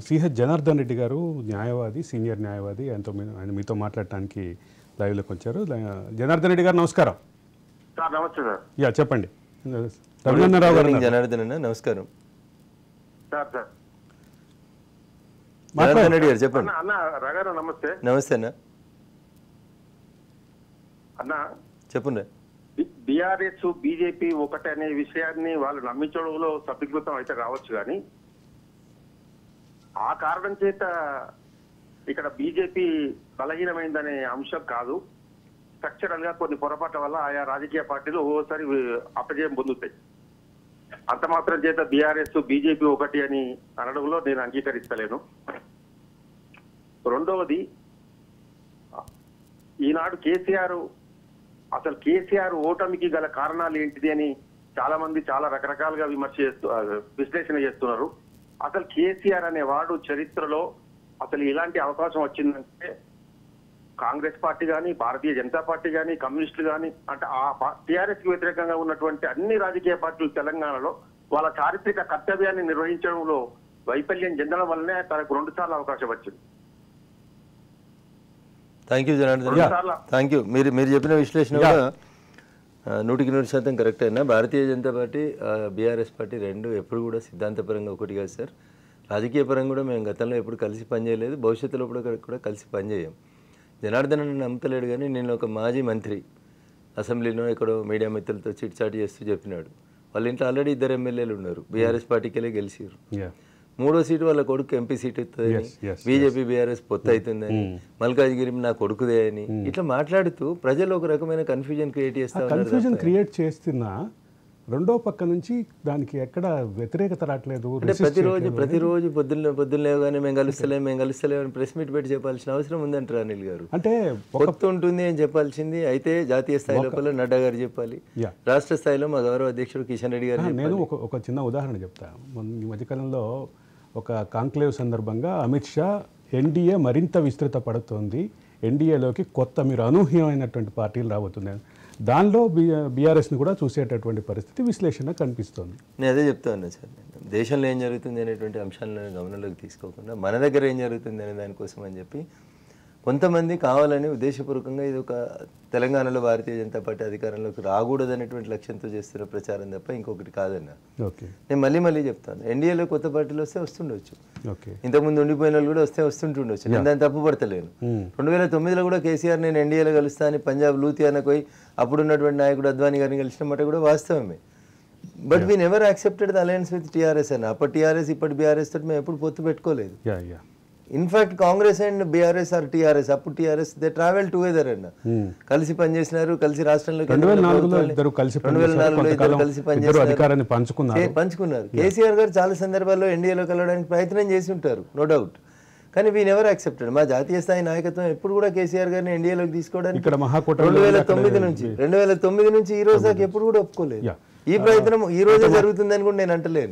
CH Janardhan Reddy గారు న్యాయవాది, senior న్యాయవాది. ఆయన మీతో మాట్లాడటానికి లైవ్లోకి వచ్చారు. జనార్దన్ రెడ్డి గారు నమస్కారం. సార్ నమస్తే సార్. యా చెప్పండి. రఘునందనరావు గారు జనార్దన్ అన్న నమస్కారం. సార్ సార్ జనార్దన్ రెడ్డి గారు చెప్పండి. అన్న రగారు నమస్తే. నమస్తే అన్న. అన్న చెప్పండి. బీఆర్ఎస్ బీజేపీ ఒకటే అనే విషయాన్ని వాళ్ళు నమ్మించడంలో సఫలీకృతం అయితే రావచ్చు, కానీ ఆ కారణం చేత ఇక్కడ బీజేపీ బలహీనమైందనే అంశం కాదు. స్ట్రక్చరల్ గా కొన్ని పొరపాట్ల వల్ల ఆయా రాజకీయ పార్టీలు ఓసారి అపజయం పొందుతాయి. అంత మాత్రం చేత బీఆర్ఎస్ బీజేపీ ఒకటి అని అనడంలో నేను అంగీకరిస్తలేను. రెండవది, ఈనాడు అసలు కేసీఆర్ ఓటమికి గల కారణాలు ఏంటిది అని చాలా మంది చాలా రకరకాలుగా విశ్లేషణ చేస్తున్నారు. అసలు కేసీఆర్ అనేవాడు చరిత్రలో అసలు ఇలాంటి అవకాశం వచ్చిందంటే కాంగ్రెస్ పార్టీ కానీ, భారతీయ జనతా పార్టీ కానీ, కమ్యూనిస్టులు కానీ, అంటే ఆ టీఆర్ఎస్ కి వ్యతిరేకంగా ఉన్నటువంటి అన్ని రాజకీయ పార్టీలు తెలంగాణలో వాళ్ళ చారిత్రక కర్తవ్యాన్ని నిర్వహించడంలో వైఫల్యం చెందడం వల్లనే తనకు 2 సార్లు అవకాశం వచ్చింది. Thank you Janardhan. Thank you. మీరు చెప్పిన విశ్లేషణ కూడా 100% కరెక్ట్ అయినా. Bharatiya Janata party, BRS party రెండు ఎప్పుడు కూడా సిద్ధాంతపరంగా ఒకటి కాదు సార్. రాజకీయ పరంగా కూడా మేము గతంలో ఎప్పుడు కలిసి పనిచేయలేదు, భవిష్యత్తులో కూడా కలిసి పనిచేయం. జనార్దన్ అని నమ్మతలేడు, కానీ నేను ఒక మాజీ మంత్రి అసెంబ్లీలో ఎక్కడో మీడియా మిత్రులతో చిట్చాట్ చేస్తూ చెప్పినాడు. వాళ్ళ ఇంట్లో ఆల్రెడీ 2 ఎమ్మెల్యేలు ఉన్నారు, బీఆర్ఎస్ పార్టీకెళ్ళి గెలిచారు. 3వ సీటు వాళ్ళ కొడుకు ఎంపీ సీట్ అవుతుందని, బీజేపీ బీఆర్ఎస్ పొత్తు అవుతుందని, మల్కాజ్గిరి నా కొడుకుదే అని ఇట్లా మాట్లాడుతూ ప్రజలు ఒక రకమైన కన్ఫ్యూజన్ క్రియేట్ చేస్తున్నా రెండో పక్క నుంచి దానికి ఎక్కడ వ్యతిరేకత రావట్లేదు. అంటే ప్రతిరోజు పొద్దున్న కానీ మేము కలుస్తలేము అని ప్రెస్ మీట్ పెట్టి చెప్పాల్సిన అవసరం ఉందంటారు అనిల్ గారు. అంటే పొత్తు ఉంటుంది అని చెప్పాల్సింది అయితే జాతీయ స్థాయి లోపల నడ్డా గారు చెప్పాలి, రాష్ట్ర స్థాయిలో మా గౌరవ అధ్యక్షుడు కిషన్ రెడ్డి గారు. నేను ఒక చిన్న ఉదాహరణ చెప్తా. ఈ మధ్యకాలంలో ఒక కాంక్లేవ్ సందర్భంగా అమిత్ షా ఎన్డీఏ మరింత విస్తృత పడుతోంది, ఎన్డీఏలోకి కొత్త మీరు అనూహ్యమైనటువంటి పార్టీలు రాబోతున్నాయి, దానిలో బీఆర్ఎస్ని కూడా చూసేటటువంటి పరిస్థితి విశ్లేషణ కనిపిస్తోంది. నేను అదే చెప్తా ఉన్నా సార్. దేశంలో ఏం జరుగుతుంది అనేటువంటి అంశాలను గమనంలోకి తీసుకోకుండా మన దగ్గర ఏం జరుగుతుంది అనే దానికోసం అని చెప్పి కొంతమంది కావాలని ఉద్దేశపూర్వకంగా ఇది ఒక తెలంగాణలో భారతీయ జనతా పార్టీ అధికారంలోకి రాకూడదు అనేటువంటి లక్ష్యంతో చేస్తున్న ప్రచారం తప్ప ఇంకొకటి కాదన్న. నేను మళ్ళీ చెప్తాను, ఎన్డీఏలో కొత్త పార్టీలు వస్తే వస్తుండొచ్చు, ఇంతకుముందు ఉండిపోయిన వాళ్ళు కూడా వస్తుండొచ్చు, నేను దాన్ని తప్పు పడతలేను. 2009లో కూడా కేసీఆర్ నేను ఎన్డీఏలో కలుస్తా అని పంజాబ్ లూథియానా పోయి అప్పుడున్నటువంటి నాయకుడు అద్వానీ గారిని కలిసిన మాట కూడా వాస్తవమే. But we never accepted the alliance with TRS అన్న. అప్పటి టీఆర్ఎస్ ఇప్పటి బీఆర్ఎస్ తోటి మేము ఎప్పుడు పొత్తు పెట్టుకోలేదు. In fact Congress and BRS or TRS, అప్పుడు టీఆర్ఎస్ దే ట్రావెల్ టుగెదర్ అన్న. కలిసి పనిచేసినారు, కలిసి రాష్ట్రంలో 2004లో కలిసి పంచుకున్నారు. కేసీఆర్ గారు చాలా సందర్భాల్లో ఎన్డీఏలో కలవడానికి ప్రయత్నం చేసి ఉంటారు, నో డౌట్. కానీ వీ నెవర్ యాక్సెప్టెడ్. మా జాతీయ స్థాయి నాయకత్వం ఎప్పుడు కూడా కేసీఆర్ గారిని ఎన్డీఏలోకి తీసుకోవడానికి 2009 నుంచి ఈ రోజు దాకా ఎప్పుడు కూడా ఒప్పుకోలేదు. ఈ ప్రయత్నం ఈ రోజే జరుగుతుందని కూడా నేను అంటలేదు.